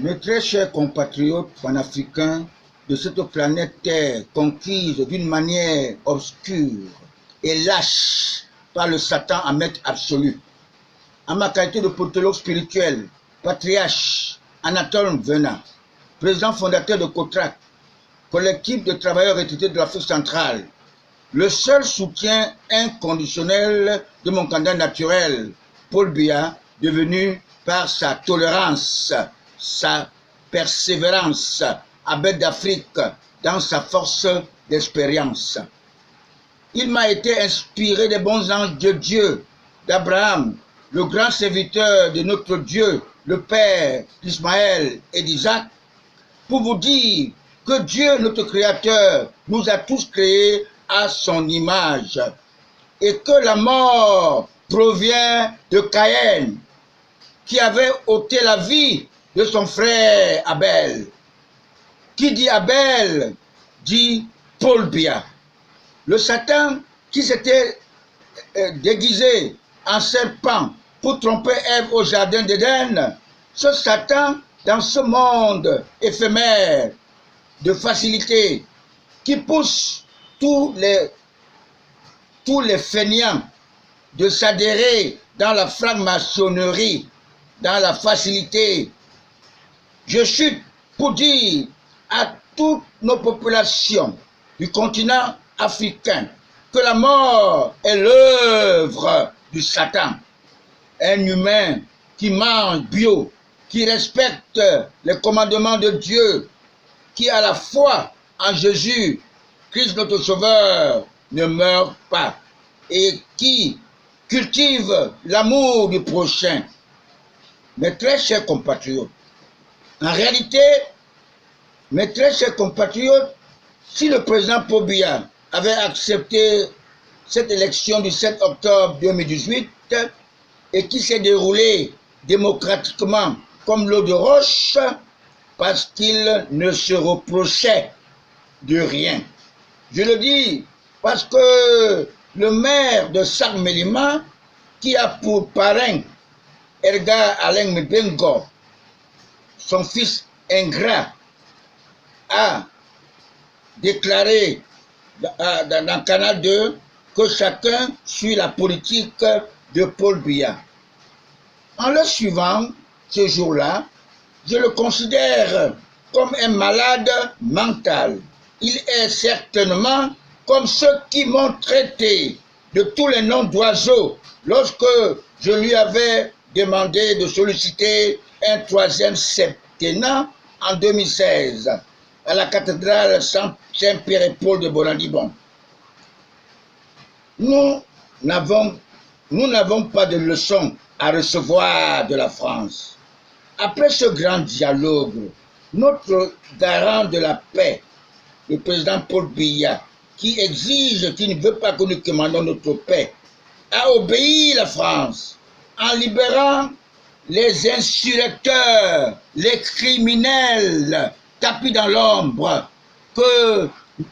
Mes très chers compatriotes panafricains de cette planète Terre conquise d'une manière obscure et lâche par le Satan à maître absolu, en ma qualité de politologue spirituel, patriarche Anatole Venat, président fondateur de COTRAC, collectif de travailleurs retraités de l'Afrique centrale, le seul soutien inconditionnel de mon candidat naturel, Paul Biya, devenu par sa tolérance, sa persévérance, abbé d'Afrique dans sa force d'expérience. Il m'a été inspiré des bons anges de Dieu, d'Abraham, le grand serviteur de notre Dieu, le Père d'Ismaël et d'Isaac, pour vous dire que Dieu, notre Créateur, nous a tous créés à son image et que la mort provient de Caïn, qui avait ôté la vie de son frère Abel. Qui dit Abel dit Paul Biya. Le Satan qui s'était déguisé en serpent pour tromper Ève au jardin d'Éden, ce Satan dans ce monde éphémère de facilité qui pousse tous les fainéants de s'adhérer dans la franc-maçonnerie, dans la facilité. Je chute pour dire à toutes nos populations du continent africain que la mort est l'œuvre du Satan. Un humain qui mange bio, qui respecte les commandements de Dieu, qui a la foi en Jésus, Christ notre Sauveur, ne meurt pas et qui cultive l'amour du prochain. Mes très chers compatriotes, en réalité, mes très chers compatriotes, si le président Paul Biya avait accepté cette élection du 7 octobre 2018 et qui s'est déroulée démocratiquement comme l'eau de roche, parce qu'il ne se reprochait de rien. Je le dis parce que le maire de Sarmelima, qui a pour parrain Edgar Alain Mbengo, son fils ingrat, a déclaré dans Canal 2 que chacun suit la politique de Paul Biya. En le suivant, ce jour-là, je le considère comme un malade mental. Il est certainement comme ceux qui m'ont traité de tous les noms d'oiseaux lorsque je lui avais demandé de solliciter un troisième septennat en 2016 à la cathédrale Saint-Pierre et Paul de Bonadibon. Nous n'avons pas de leçons à recevoir de la France. Après ce grand dialogue, notre garant de la paix, le président Paul Biya, qui exige, qui ne veut pas que nous commandons notre paix, a obéi la France en libérant les insurrecteurs, les criminels tapis dans l'ombre,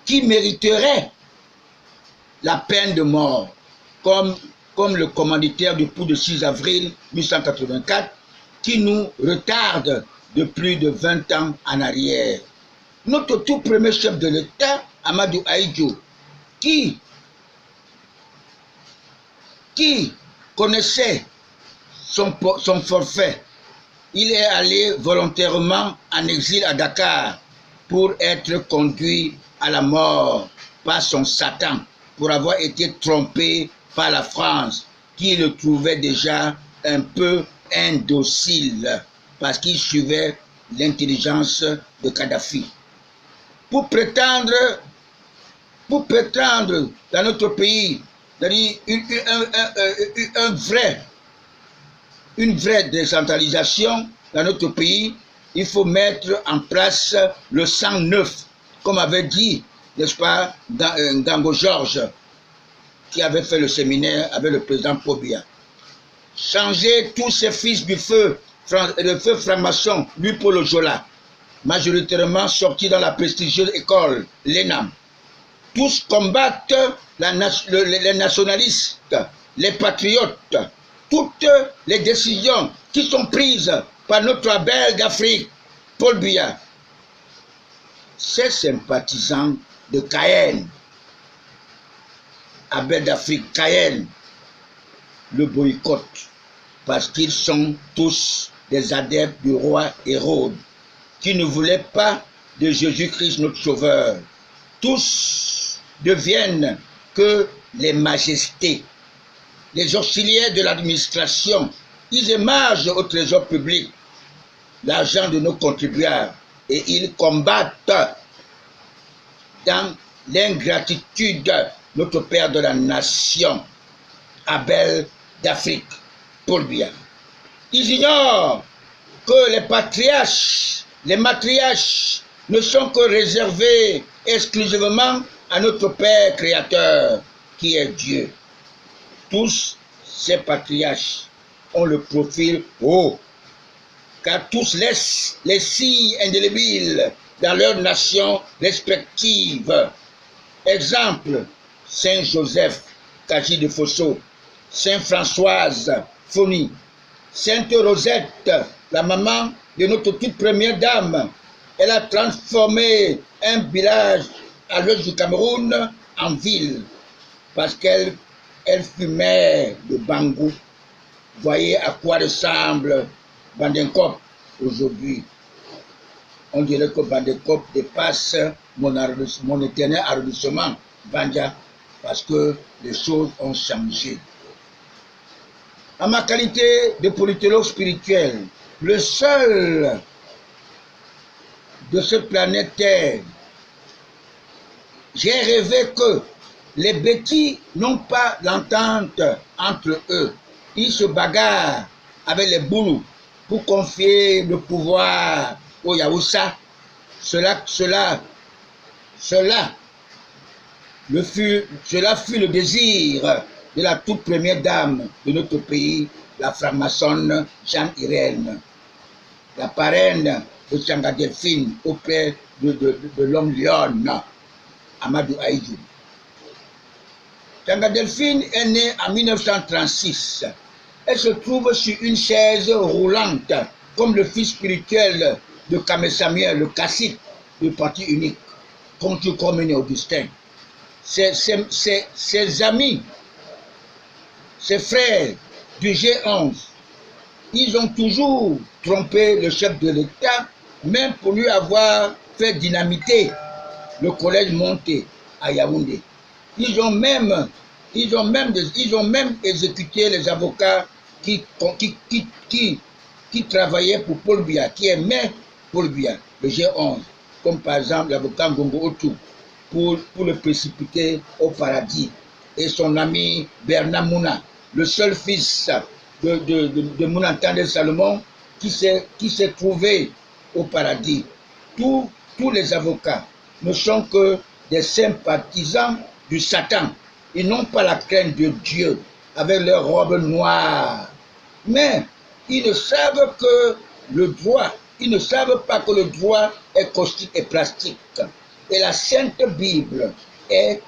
qui mériteraient la peine de mort, comme le commanditaire du coup de 6 avril 1884, qui nous retarde de plus de 20 ans en arrière. Notre tout premier chef de l'État, Amadou Ahidjo, qui connaissait son forfait, il est allé volontairement en exil à Dakar pour être conduit à la mort par son Satan, pour avoir été trompé par la France, qui le trouvait déjà un peu indocile, parce qu'il suivait l'intelligence de Kadhafi. Pour prétendre dans notre pays, c'est-à-dire une vraie décentralisation dans notre pays, il faut mettre en place le 109, comme avait dit, n'est-ce pas, Ngango Georges, qui avait fait le séminaire avec le président Paul Biya. Changer tous ces fils du feu, le feu franc-maçon, lui Paul Ojola, majoritairement sortis dans la prestigieuse école, l'ENAM. Tous combattent les nationalistes, les patriotes, toutes les décisions qui sont prises par notre Abel d'Afrique, Paul Biya, ses sympathisants de Cayenne, Abel d'Afrique, Cayenne, le boycottent parce qu'ils sont tous des adeptes du roi Hérode, qui ne voulait pas de Jésus-Christ notre Sauveur. Tous deviennent que les majestés, les auxiliaires de l'administration. Ils émargent au trésor public l'argent de nos contribuables et ils combattent dans l'ingratitude notre Père de la Nation, Abel d'Afrique, Paul Biya. Ils ignorent que les patriarches, les matriarches ne sont que réservés exclusivement à notre Père créateur qui est Dieu. Tous ces patriarches ont le profil haut, car tous laissent les signes indélébiles dans leurs nations respectives. Exemple, Saint Joseph, Kaji de Fosso, Sainte Françoise, Foni, Sainte Rosette, la maman de notre toute première dame. Elle a transformé un village à l'ouest du Cameroun en ville parce qu'elle fumait le bangou. Voyez à quoi ressemble Bandenkop aujourd'hui. On dirait que Bandenkop dépasse mon éternel arrondissement, Banja, parce que les choses ont changé. En ma qualité de politologue spirituel, le seul de cette planète Terre, j'ai rêvé que les bêtis n'ont pas d'entente entre eux. Ils se bagarrent avec les boulous pour confier le pouvoir au Yaoussa. Cela fut le désir de la toute première dame de notre pays, la franc-maçonne Jeanne-Irène, la parraine de Tchanga Delphine auprès de l'homme lion, Amadou Aïdjou. Tchanga Delphine est née en 1936. Elle se trouve sur une chaise roulante, comme le fils spirituel de Kame Samuel, le cacique du parti unique, contre Comène Augustin. Ses amis, ses frères du G11, ils ont toujours trompé le chef de l'État, même pour lui avoir fait dynamiter le collège monté à Yaoundé. Ils ont même exécuté les avocats qui travaillaient pour Paul Biya, qui aimaient Paul Biya, le G11, comme par exemple l'avocat Ngongo Otu, pour le précipiter au paradis. Et son ami Bernard Mouna, le seul fils de Mounantande Salomon, qui s'est trouvé au paradis. Tous les avocats ne sont que des sympathisants du Satan. Ils n'ont pas la crainte de Dieu avec leurs robes noires. Mais ils ne savent pas que le droit est caustique et plastique. Et la Sainte Bible est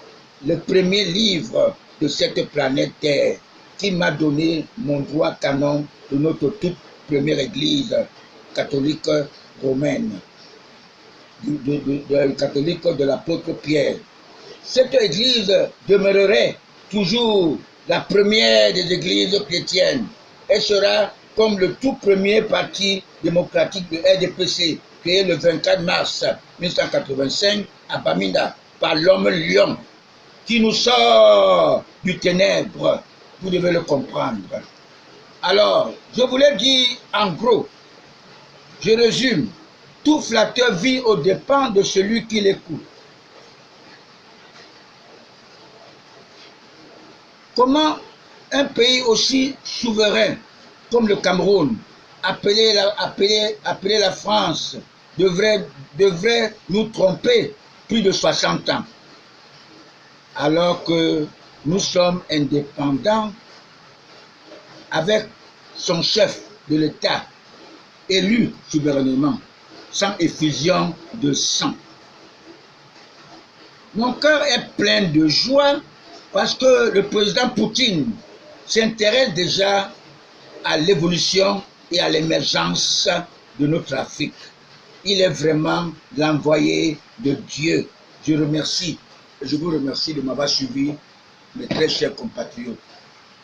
le premier livre de cette planète Terre qui m'a donné mon droit canon de notre toute première église catholique romaine, catholique de l'apôtre Pierre. Cette église demeurerait toujours la première des églises chrétiennes. Elle sera comme le tout premier parti démocratique de RDPC, créé le 24 mars 1985 à Bamenda par l'homme lion, qui nous sort du ténèbre. Vous devez le comprendre. Alors, je voulais dire en gros, je résume, tout flatteur vit aux dépens de celui qui l'écoute. Comment un pays aussi souverain comme le Cameroun, appelé la France, devrait nous tromper plus de 60 ans, alors que nous sommes indépendants avec son chef de l'État élu souverainement, sans effusion de sang. Mon cœur est plein de joie parce que le président Poutine s'intéresse déjà à l'évolution et à l'émergence de notre Afrique. Il est vraiment l'envoyé de Dieu. Je vous remercie de m'avoir suivi, mes très chers compatriotes.